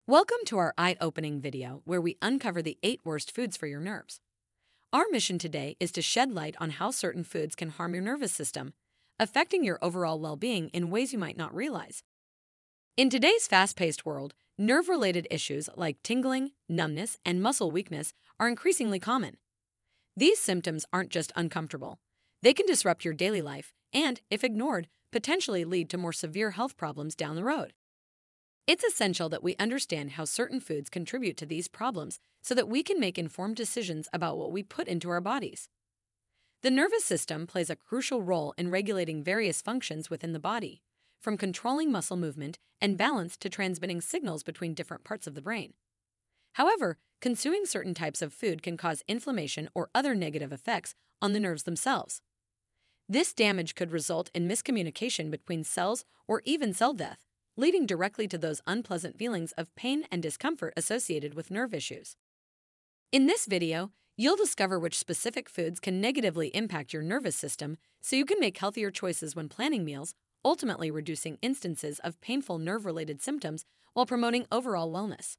Welcome to our eye-opening video where we uncover the 8 worst foods for your nerves. Our mission today is to shed light on how certain foods can harm your nervous system, affecting your overall well-being in ways you might not realize. In today's fast-paced world, nerve-related issues like tingling, numbness, and muscle weakness are increasingly common. These symptoms aren't just uncomfortable. They can disrupt your daily life and, if ignored, potentially lead to more severe health problems down the road. It's essential that we understand how certain foods contribute to these problems so that we can make informed decisions about what we put into our bodies. The nervous system plays a crucial role in regulating various functions within the body, from controlling muscle movement and balance to transmitting signals between different parts of the brain. However, consuming certain types of food can cause inflammation or other negative effects on the nerves themselves. This damage could result in miscommunication between cells or even cell death, leading directly to those unpleasant feelings of pain and discomfort associated with nerve issues. In this video, you'll discover which specific foods can negatively impact your nervous system so you can make healthier choices when planning meals, ultimately reducing instances of painful nerve-related symptoms while promoting overall wellness.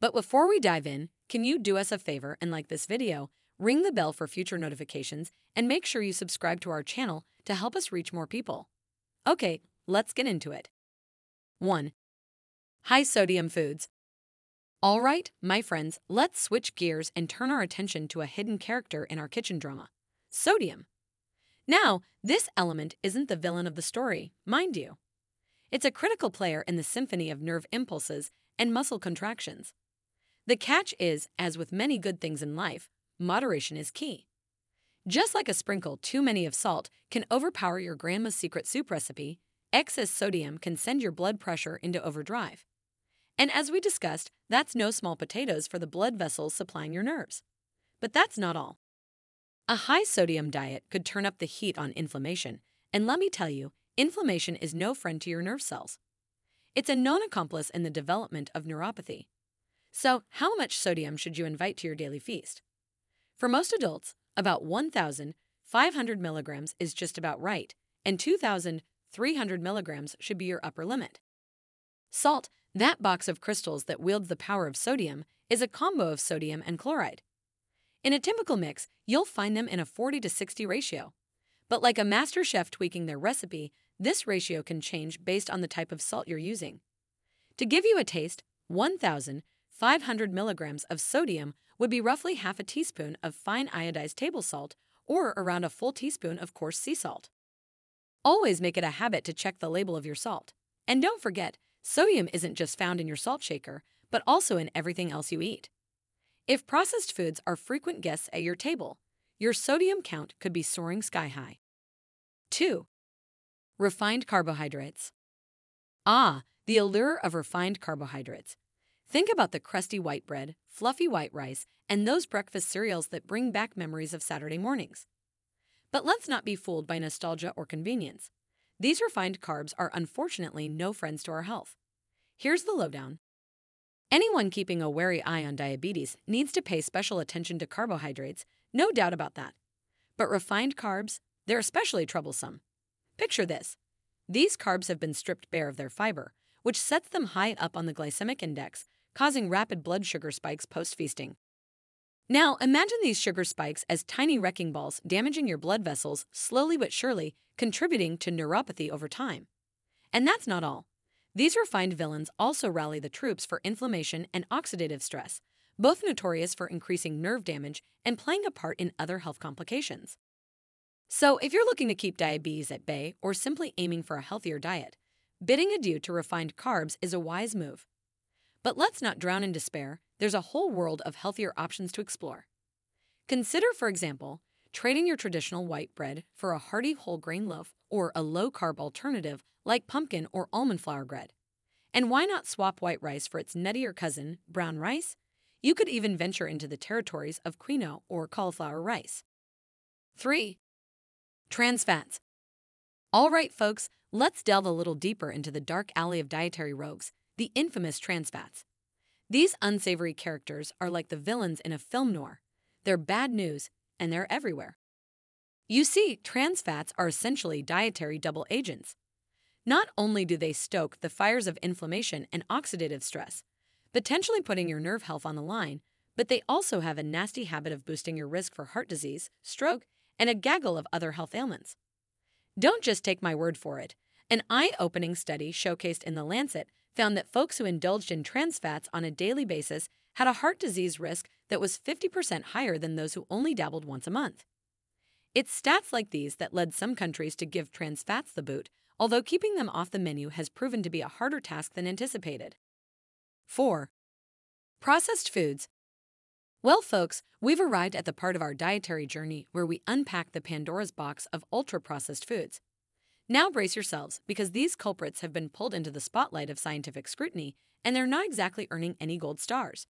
But before we dive in, can you do us a favor and like this video, ring the bell for future notifications, and make sure you subscribe to our channel to help us reach more people. Okay, let's get into it. 1. High-sodium foods. All right, my friends, let's switch gears and turn our attention to a hidden character in our kitchen drama: sodium. Now, this element isn't the villain of the story, mind you. It's a critical player in the symphony of nerve impulses and muscle contractions. The catch is, as with many good things in life, moderation is key. Just like a sprinkle too many of salt can overpower your grandma's secret soup recipe, excess sodium can send your blood pressure into overdrive. And as we discussed, that's no small potatoes for the blood vessels supplying your nerves. But that's not all. A high-sodium diet could turn up the heat on inflammation, and let me tell you, inflammation is no friend to your nerve cells. It's a known accomplice in the development of neuropathy. So, how much sodium should you invite to your daily feast? For most adults, about 1,500 milligrams is just about right, and 2,300 milligrams should be your upper limit. Salt, that box of crystals that wields the power of sodium, is a combo of sodium and chloride. In a typical mix, you'll find them in a 40-60 ratio. But like a master chef tweaking their recipe, this ratio can change based on the type of salt you're using. To give you a taste, 1,500 milligrams of sodium would be roughly half a teaspoon of fine iodized table salt or around a full teaspoon of coarse sea salt. Always make it a habit to check the label of your salt. And don't forget, sodium isn't just found in your salt shaker, but also in everything else you eat. If processed foods are frequent guests at your table, your sodium count could be soaring sky high. 2. Refined carbohydrates. Ah, the allure of refined carbohydrates. Think about the crusty white bread, fluffy white rice, and those breakfast cereals that bring back memories of Saturday mornings. But let's not be fooled by nostalgia or convenience. These refined carbs are unfortunately no friends to our health. Here's the lowdown. Anyone keeping a wary eye on diabetes needs to pay special attention to carbohydrates, no doubt about that. But refined carbs, they're especially troublesome. Picture this. These carbs have been stripped bare of their fiber, which sets them high up on the glycemic index, causing rapid blood sugar spikes post-feasting. Now, imagine these sugar spikes as tiny wrecking balls damaging your blood vessels slowly but surely, contributing to neuropathy over time. And that's not all. These refined villains also rally the troops for inflammation and oxidative stress, both notorious for increasing nerve damage and playing a part in other health complications. So, if you're looking to keep diabetes at bay or simply aiming for a healthier diet, bidding adieu to refined carbs is a wise move. But let's not drown in despair. There's a whole world of healthier options to explore. Consider, for example, trading your traditional white bread for a hearty whole grain loaf or a low-carb alternative like pumpkin or almond flour bread. And why not swap white rice for its nuttier cousin, brown rice? You could even venture into the territories of quinoa or cauliflower rice. 3. Trans fats. All right, folks, let's delve a little deeper into the dark alley of dietary rogues, the infamous trans fats. These unsavory characters are like the villains in a film noir. They're bad news, and they're everywhere. You see, trans fats are essentially dietary double agents. Not only do they stoke the fires of inflammation and oxidative stress, potentially putting your nerve health on the line, but they also have a nasty habit of boosting your risk for heart disease, stroke, and a gaggle of other health ailments. Don't just take my word for it. An eye-opening study showcased in The Lancet found that folks who indulged in trans fats on a daily basis had a heart disease risk that was 50% higher than those who only dabbled once a month. It's stats like these that led some countries to give trans fats the boot, although keeping them off the menu has proven to be a harder task than anticipated. 4. Processed foods. Well, folks, we've arrived at the part of our dietary journey where we unpack the Pandora's box of ultra-processed foods. Now brace yourselves, because these culprits have been pulled into the spotlight of scientific scrutiny, and they're not exactly earning any gold stars.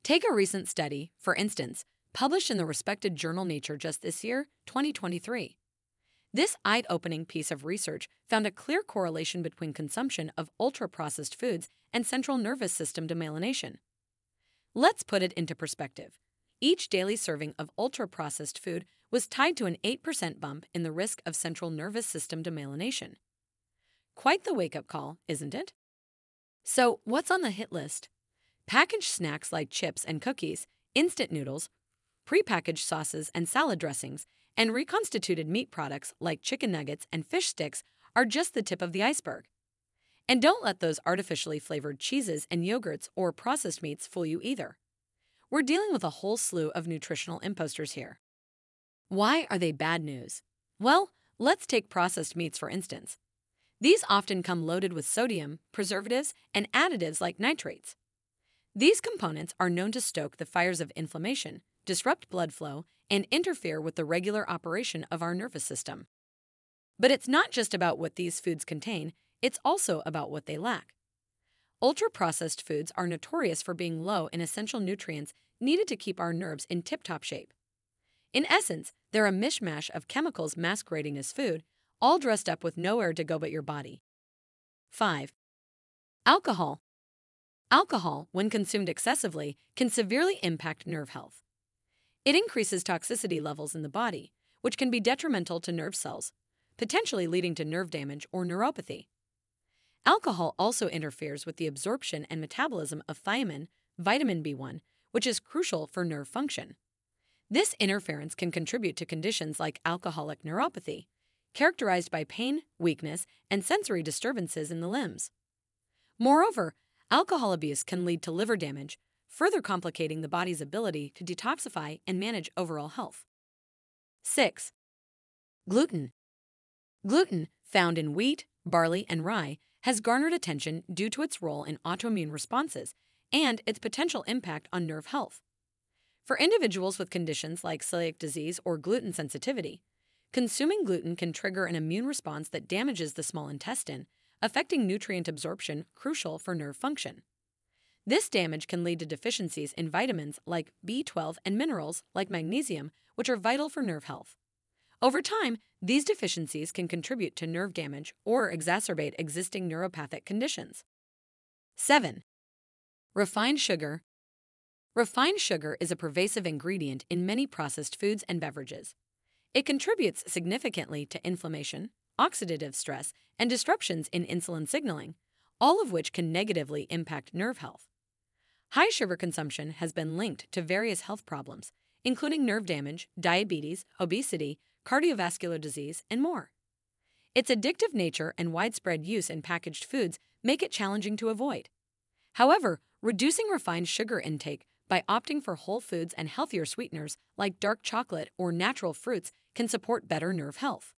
Take a recent study, for instance, published in the respected journal Nature just this year, 2023. This eye-opening piece of research found a clear correlation between consumption of ultra-processed foods and central nervous system demyelination. Let's put it into perspective. Each daily serving of ultra-processed food was tied to an 8% bump in the risk of central nervous system demyelination. Quite the wake-up call, isn't it? So, what's on the hit list? Packaged snacks like chips and cookies, instant noodles, prepackaged sauces and salad dressings, and reconstituted meat products like chicken nuggets and fish sticks are just the tip of the iceberg. And don't let those artificially flavored cheeses and yogurts or processed meats fool you either. We're dealing with a whole slew of nutritional imposters here. Why are they bad news? Well, let's take processed meats for instance. These often come loaded with sodium, preservatives, and additives like nitrates. These components are known to stoke the fires of inflammation, disrupt blood flow, and interfere with the regular operation of our nervous system. But it's not just about what these foods contain, it's also about what they lack. Ultra-processed foods are notorious for being low in essential nutrients needed to keep our nerves in tip-top shape. In essence, they're a mishmash of chemicals masquerading as food, all dressed up with nowhere to go but your body. 5. Alcohol. Alcohol, when consumed excessively, can severely impact nerve health. It increases toxicity levels in the body, which can be detrimental to nerve cells, potentially leading to nerve damage or neuropathy. Alcohol also interferes with the absorption and metabolism of thiamine, vitamin B1, which is crucial for nerve function. This interference can contribute to conditions like alcoholic neuropathy, characterized by pain, weakness, and sensory disturbances in the limbs. Moreover, alcohol abuse can lead to liver damage, further complicating the body's ability to detoxify and manage overall health. 6. Gluten. Gluten, found in wheat, barley, and rye, has garnered attention due to its role in autoimmune responses and its potential impact on nerve health. For individuals with conditions like celiac disease or gluten sensitivity, consuming gluten can trigger an immune response that damages the small intestine, affecting nutrient absorption crucial for nerve function. This damage can lead to deficiencies in vitamins like B12 and minerals like magnesium, which are vital for nerve health. Over time, these deficiencies can contribute to nerve damage or exacerbate existing neuropathic conditions. 7. Refined sugar. Refined sugar is a pervasive ingredient in many processed foods and beverages. It contributes significantly to inflammation, oxidative stress, and disruptions in insulin signaling, all of which can negatively impact nerve health. High sugar consumption has been linked to various health problems, including nerve damage, diabetes, obesity, cardiovascular disease, and more. Its addictive nature and widespread use in packaged foods make it challenging to avoid. However, reducing refined sugar intake by opting for whole foods and healthier sweeteners like dark chocolate or natural fruits can support better nerve health.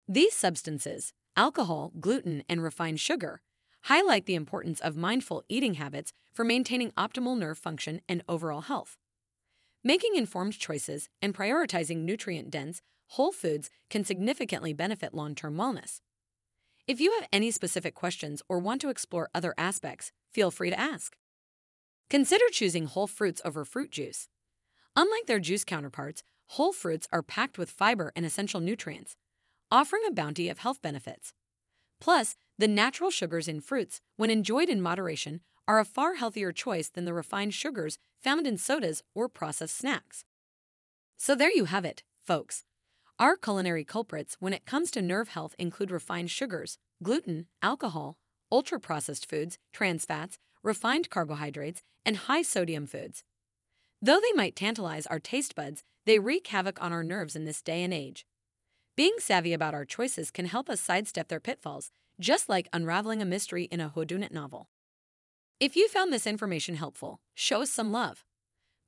These substances, alcohol, gluten, and refined sugar, highlight the importance of mindful eating habits for maintaining optimal nerve function and overall health. Making informed choices and prioritizing nutrient-dense, whole foods can significantly benefit long-term wellness. If you have any specific questions or want to explore other aspects, feel free to ask. Consider choosing whole fruits over fruit juice. Unlike their juice counterparts, whole fruits are packed with fiber and essential nutrients, offering a bounty of health benefits. Plus, the natural sugars in fruits, when enjoyed in moderation, are a far healthier choice than the refined sugars found in sodas or processed snacks. So there you have it, folks. Our culinary culprits when it comes to nerve health include refined sugars, gluten, alcohol, ultra-processed foods, trans fats, refined carbohydrates, and high-sodium foods. Though they might tantalize our taste buds, they wreak havoc on our nerves in this day and age. Being savvy about our choices can help us sidestep their pitfalls, just like unraveling a mystery in a whodunit novel. If you found this information helpful, show us some love.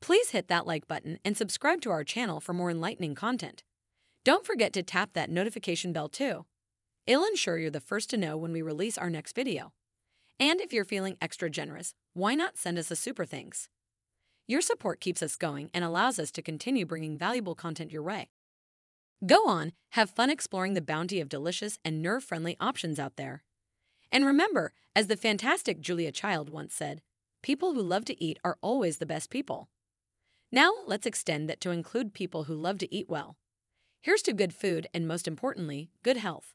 Please hit that like button and subscribe to our channel for more enlightening content. Don't forget to tap that notification bell too. It'll ensure you're the first to know when we release our next video. And if you're feeling extra generous, why not send us a super thanks? Your support keeps us going and allows us to continue bringing valuable content your way. Go on, have fun exploring the bounty of delicious and nerve-friendly options out there. And remember, as the fantastic Julia Child once said, people who love to eat are always the best people. Now, let's extend that to include people who love to eat well. Here's to good food and, most importantly, good health.